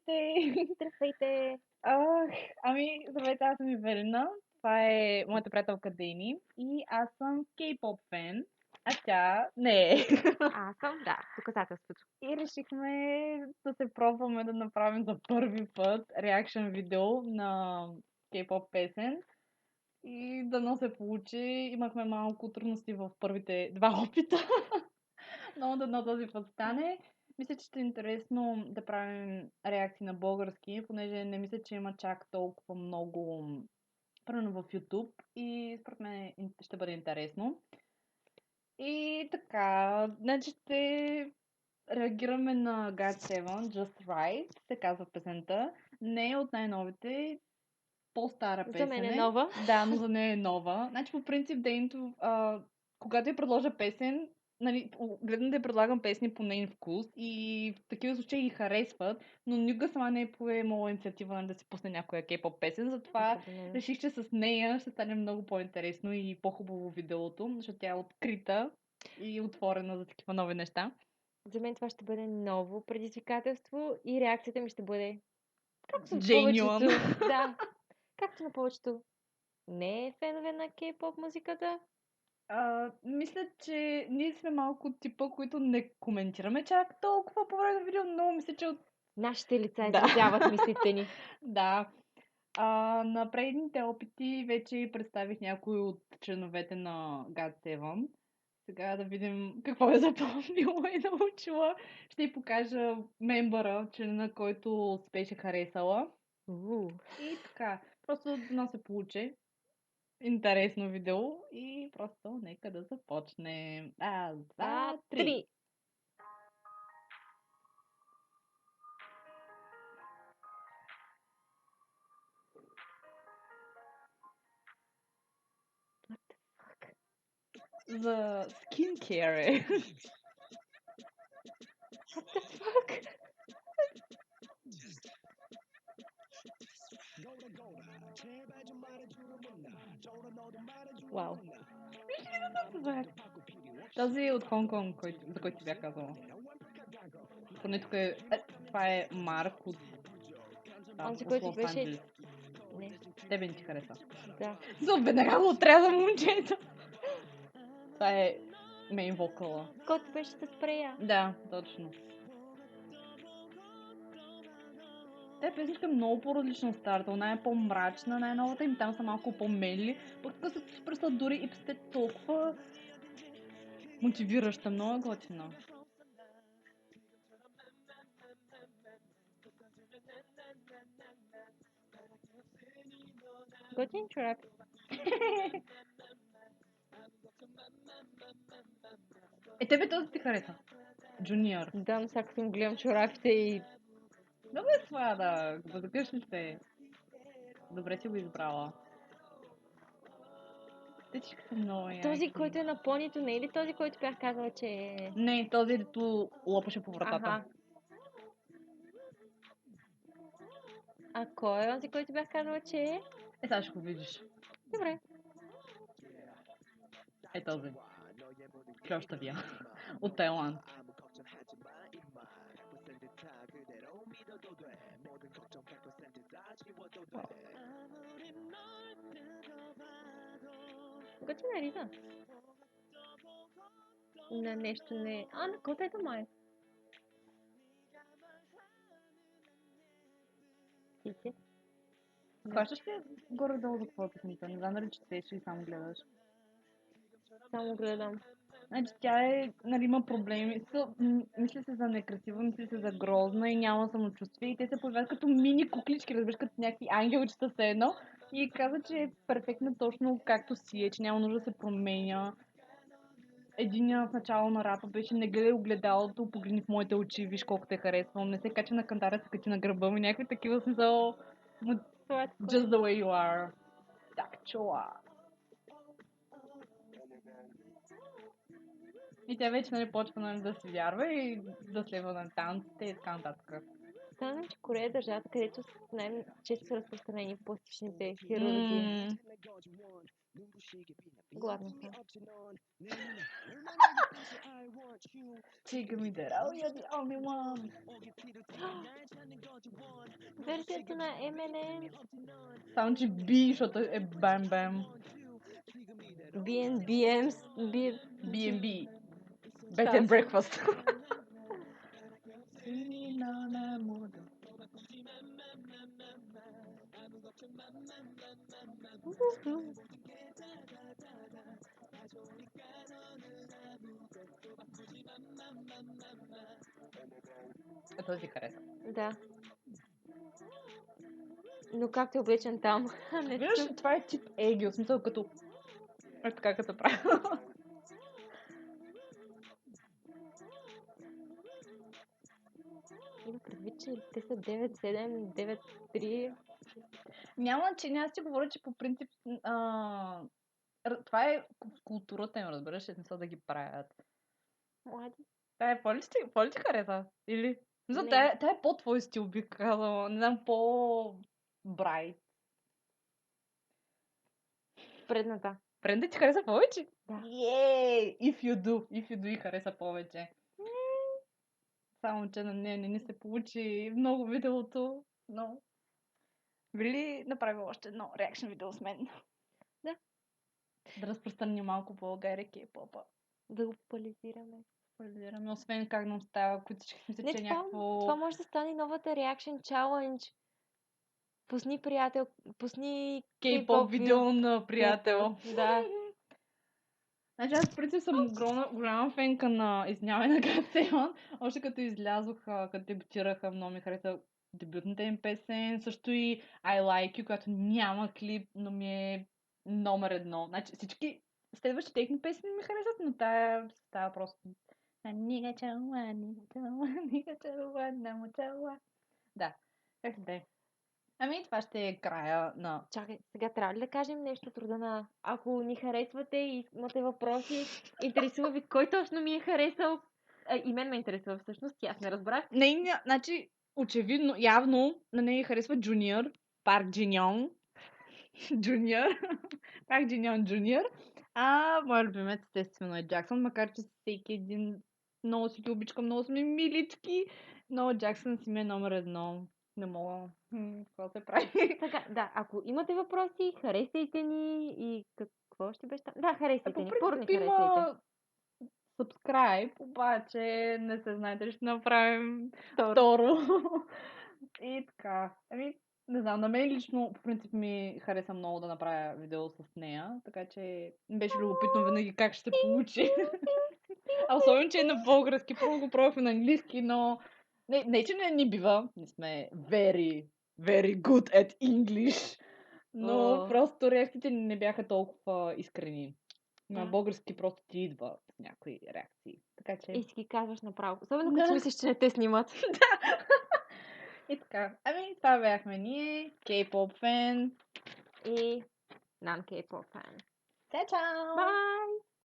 Здравейте! Здравейте! Ах, здравейте, аз съм Ивелина. Това е моята приятелка Дени. И аз съм кей-поп фен, а тя не е. Аз съм, да, доказателството. И решихме да се пробваме да направим за първи път реакшн видео на кей-поп песен. И дано се получи. Имахме малко трудности в първите два опита, но дано този път стане. Мисля, че ще е интересно да правим реакции на български, понеже не мисля, че има чак толкова много, примерно в YouTube, и според мен ще бъде интересно. И така, значи ще реагираме на God 7, Just Right, се казва песента. Не е от най-новите, по-стара За мен песен е е. нова. Да, но за нея е нова. Значи по принцип Дейнто, когато я предложа песен, нали, гледам да я предлагам песни по нейн вкус и в такива случаи ги харесват, но никога сама не е поемала инициатива да си пусне някоя кей-поп песен, затова Определено. реших, че с нея ще стане много по-интересно и по-хубаво видеото, защото тя е открита и отворена за такива нови неща. За мен това ще бъде ново предизвикателство и реакцията ми ще бъде както на Genuine. повечето. Да, както на повечето не фенове на кей-поп музиката. Мисля, че ние сме малко от типа, които не коментираме чак толкова по време на видео, но мисля, че от... Нашите лица Да. изразяват мислите ни. Да. На предните опити вече представих някои от членовете на God 7. Сега да видим какво е запомнила и научила. Ще й покажа мембъра, члена, който се беше харесала. Уу. И така, просто да се получи интересно видео и просто нека да започнем. Аз, два, три. Три. What the fuck? За skincare. What the fuck? Вау. Този е от Хонг-Конг, за който ти бях казала. Поне тук е... Това е Марк Онзи, от който Лос беше... Анджелес. Не, Тебе не ти хареса. да. Веднага го отряза момчета. Това е мейн вокала. Който беше с спрея. Да, точно. Те песните са много по-различна от старата. Она е по-мрачна, най-новата им там са малко по-мели. Пък тук са супер сладури и песните толкова мотивираща, много готина. Готин човек. Тебе този ти хареса. Джуниор. Да, сега като му гледам чорапите и... Много е това да го закъшни се. Добре си го избрала. Те всички са много Този, яки. който е на понито, не е ли този, който бях казала, че е... Не, този дето лопаше по вратата. Аха. А кой е този, който бях казала, че е? Сега ще го видиш. Добре. Е този. Клющавия. От Тайланд. Готина риза. На нещо не... А, на котето май. Ти. Хващаш ли горе-долу за какво е песента? Не знам дали четеш или само гледаш. Само гледам. Значи тя е, нали, има проблеми. Мисли се за некрасива, мисли се за грозна и няма самочувствие. И те се появяват като мини куклички, разбираш, като някакви ангелчета все едно. И каза, че е перфектна точно както си е, че няма нужда да се променя. Единия в начало на рапа беше: не гледай огледалото, погледни в моите очи, виж колко те харесвам. Не се качи на кантара, се качи на гърба ми. Някакви такива смисъл. Сладко е. Just the way you are. Так, чула. И тя вече, нали, почва, нали, да си вярва и да следва на танците и така нататък. Знам, че Корея е държавата, където най-често са разпространени пластичните хирурзи. Гладна съм. Take me there, oh you're the only one. версията на M&M. Само, че B, защото е Bam Bam. B&BMs. B&B. Bed and breakfast. Ето ти хареса. Да. Но как те облечен там? Не Виждаш, това е тип егил, в смисъл като... Е така като прави. Има предвид, че те са 9-7, 9-3. Няма, че няма си говоря, че по принцип това е в културата им, разбираш, в смисъл да ги правят. Млади. По-ли ти хареса? Или? Мисля, Не. тя е по-твой стил, бих казала. Не знам, по-брайт. Предната. Бренда ти хареса повече? Да. If you do и хареса повече. Само, че на нея не ни се получи много видеото, но... Били направи още едно реакшн видео с мен. Да. Да разпространим малко по България кей-попа. Да го популяризираме. Популяризираме, освен как нам става, които всички мисля, Не, че е това някакво... може да стане новата реакшн чалендж. Пусни приятел, пусни Кей-поп видео на приятел. Да. Значи аз в принцип съм голяма фенка на Извинявай на град Севан. Още като излязоха, като дебютираха, много ми хареса дебютната им песен. Също и I Like You, която няма клип, но ми е номер едно. Значи всички следващи техни песни ми харесат, но тая става просто... Нига чала, нига чала. Да, как да е. Ами това ще е края на... Чакай, сега трябва ли да кажем нещо от рода на ако ни харесвате и имате въпроси, интересува ви кой точно ми е харесал? И мен ме интересува всъщност, аз не разбрах. Нейния, значи, очевидно, явно на нея харесва Джуниор, Парк Джиньон, Джуниор, Парк Джиньон Джуниор, а моят любимец естествено е Джаксън, макар че всеки един много си ги обичкам, много сме милички, но Джаксън си ми е номер едно. Не мога. Какво се прави? Така, да, ако имате въпроси, харесайте ни и какво ще беше там? Да, харесайте По ни, първо ни принцип харесайте. има subscribe, обаче не се знаете ли ще направим Второ. второ. И така. Ами, не знам, на мен лично по принцип ми хареса много да направя видео с нея, така че ми беше любопитно винаги как ще се получи. А особено, че е на български. Първо го пробвахме на английски, но не че не ни бива. Не сме very good at English. Но просто реакциите ни не бяха толкова искрени. На Да. български просто ти идва с някои реакции. Така че... И си ги казваш направо. Особено Да. като си мислиш, че не те снимат. И така. Ами, това бяхме ние. Кей-поп фен. И non-K-pop fan. Чао, чао! Bye!